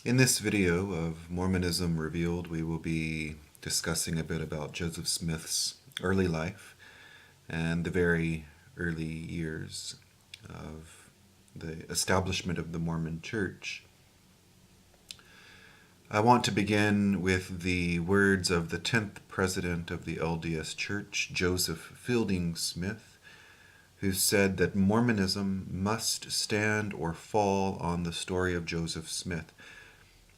In this video of Mormonism Revealed, we will be discussing a bit about Joseph Smith's early life and the very early years of the establishment of the Mormon Church. I want to begin with the words of the 10th president of the LDS Church, Joseph Fielding Smith, who said that Mormonism must stand or fall on the story of Joseph Smith.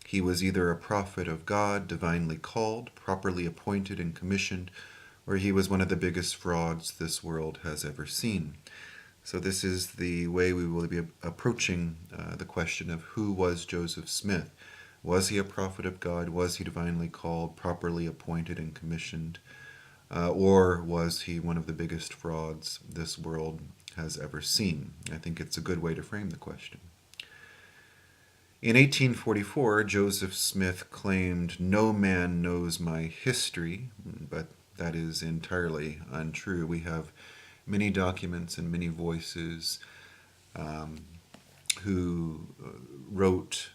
He was either a prophet of God, divinely called, properly appointed and commissioned, or he was one of the biggest frauds this world has ever seen. So this is the way we will be approaching the question of who was Joseph Smith. Was he a prophet of God? Was he divinely called, properly appointed and commissioned? Or was he one of the biggest frauds this world has ever seen? I think it's a good way to frame the question. In 1844, Joseph Smith claimed, "No man knows my history," but that is entirely untrue. We have many documents and many voices who wrote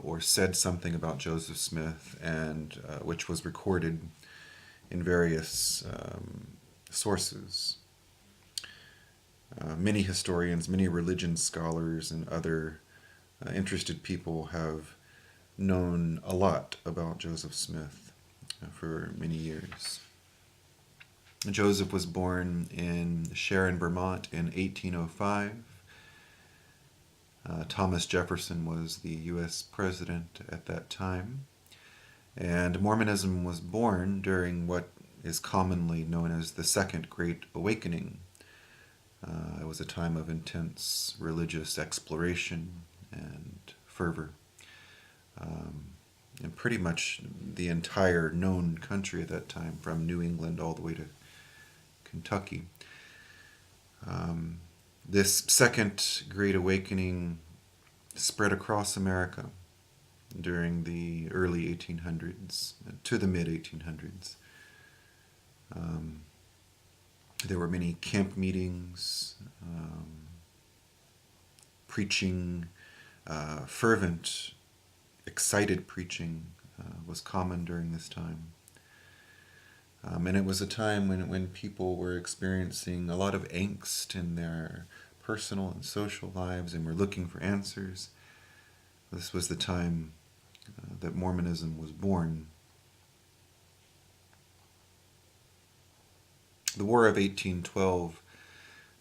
or said something about Joseph Smith, and which was recorded in various sources. Many historians, many religion scholars, and other interested people have known a lot about Joseph Smith for many years. Joseph was born in Sharon, Vermont in 1805. Thomas Jefferson was the U.S. president at that time. And Mormonism was born during what is commonly known as the Second Great Awakening. It was a time of intense religious exploration and fervor. And pretty much the entire known country at that time, from New England all the way to Kentucky. This Second Great Awakening spread across America during the early 1800s to the mid-1800s. There were many camp meetings, preaching, fervent, excited preaching was common during this time. And it was a time when people were experiencing a lot of angst in their personal and social lives and were looking for answers. This was the time that Mormonism was born. The War of 1812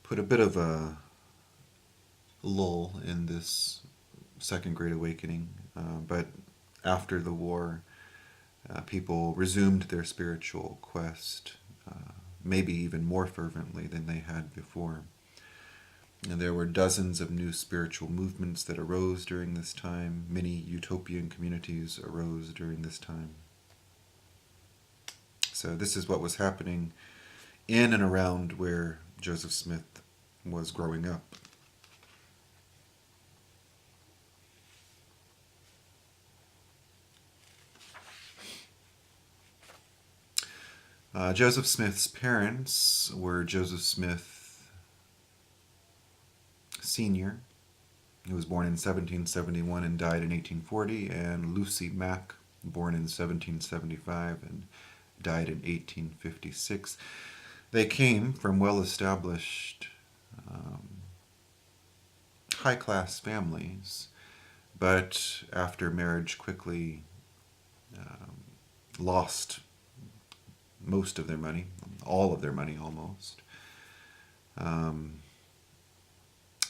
put a bit of a lull in this Second Great Awakening, but after the war, people resumed their spiritual quest, maybe even more fervently than they had before. And there were dozens of new spiritual movements that arose during this time. Many utopian communities arose during this time. So this is what was happening in and around where Joseph Smith was growing up. Joseph Smith's parents were Joseph Smith Sr., who was born in 1771 and died in 1840, and Lucy Mack, born in 1775 and died in 1856. They came from well-established, high-class families, but after marriage quickly lost most of their money, all of their money almost.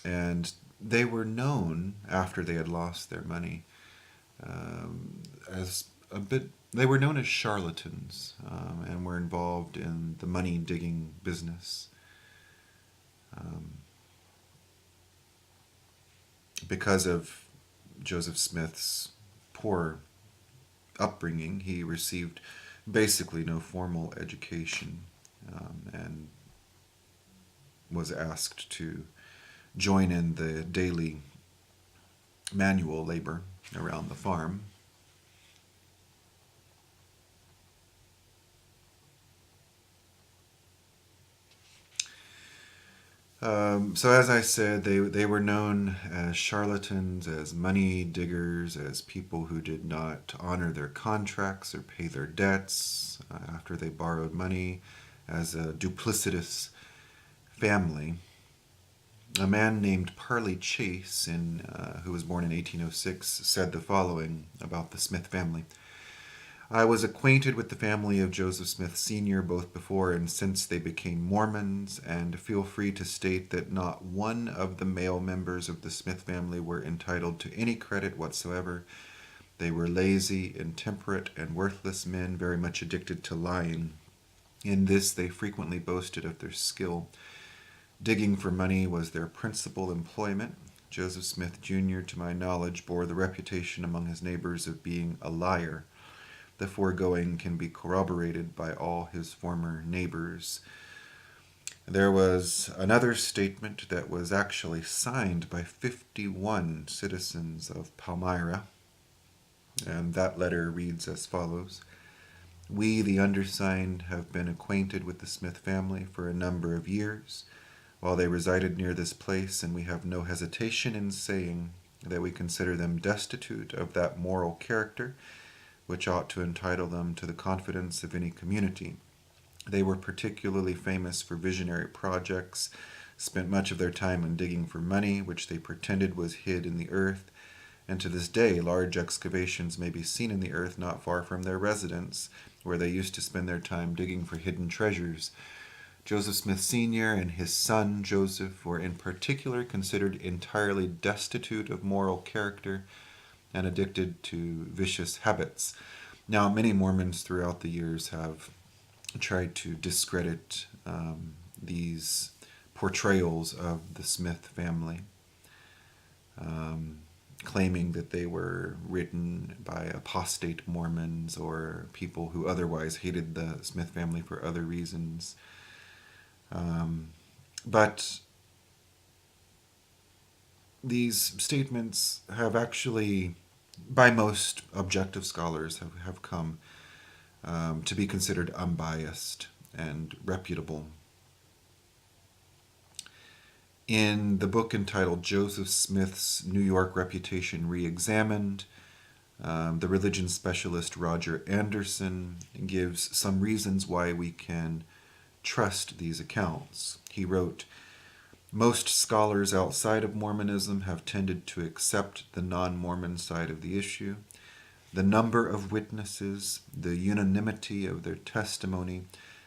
And they were known, after they had lost their money, they were known as charlatans, and were involved in the money-digging business. Because of Joseph Smith's poor upbringing, he received basically no formal education, and was asked to join in the daily manual labor around the farm. So as I said, they were known as charlatans, as money diggers, as people who did not honor their contracts or pay their debts after they borrowed money, as a duplicitous family. A man named Parley Chase, who was born in 1806, said the following about the Smith family. I was acquainted with the family of Joseph Smith Sr. both before and since they became Mormons, and feel free to state that not one of the male members of the Smith family were entitled to any credit whatsoever. They were lazy, intemperate, and worthless men, very much addicted to lying. In this they frequently boasted of their skill. Digging for money was their principal employment. Joseph Smith Jr., to my knowledge, bore the reputation among his neighbors of being a liar. The foregoing can be corroborated by all his former neighbors. There was another statement that was actually signed by 51 citizens of Palmyra, and that letter reads as follows. We, the undersigned, have been acquainted with the Smith family for a number of years while they resided near this place, and we have no hesitation in saying that we consider them destitute of that moral character which ought to entitle them to the confidence of any community. They were particularly famous for visionary projects, spent much of their time in digging for money, which they pretended was hid in the earth, and to this day large excavations may be seen in the earth not far from their residence, where they used to spend their time digging for hidden treasures. Joseph Smith Sr. and his son Joseph were in particular considered entirely destitute of moral character and addicted to vicious habits. Now, many Mormons throughout the years have tried to discredit these portrayals of the Smith family, claiming that they were written by apostate Mormons or people who otherwise hated the Smith family for other reasons. But these statements have actually, by most objective scholars, have come to be considered unbiased and reputable. In the book entitled Joseph Smith's New York Reputation Re-Examined, the religion specialist Roger Anderson gives some reasons why we can trust these accounts. He wrote, most scholars outside of Mormonism have tended to accept the non-Mormon side of the issue. The number of witnesses, the unanimity of their testimony,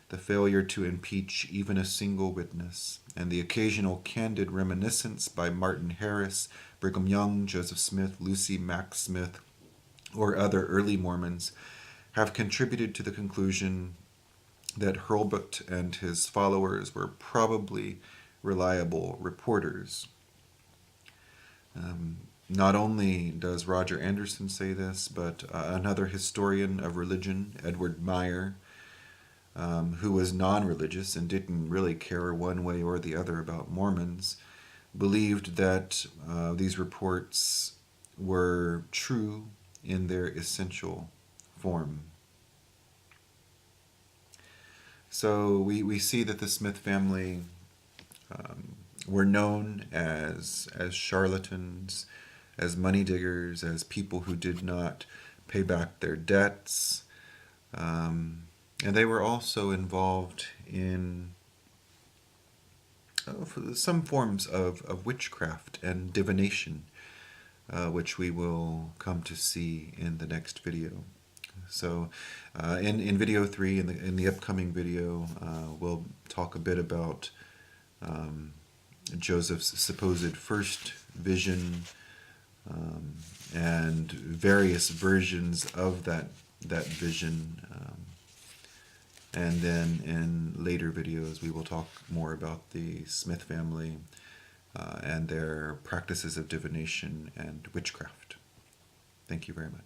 the failure to impeach even a single witness, and the occasional candid reminiscence by Martin Harris, Brigham Young, Joseph Smith, Lucy Mack Smith, or other early Mormons have contributed to the conclusion that Hurlbut and his followers were probably reliable reporters. Not only does Roger Anderson say this, but another historian of religion, Edward Meyer, who was non-religious and didn't really care one way or the other about Mormons, believed that these reports were true in their essential form. So we see that the Smith family were known as charlatans, as money diggers, as people who did not pay back their debts. And they were also involved in some forms of witchcraft and divination, which we will come to see in the next video. So in video 3, in the upcoming video, we'll talk a bit about Joseph's supposed first vision and various versions of that vision. And then in later videos, we will talk more about the Smith family and their practices of divination and witchcraft. Thank you very much.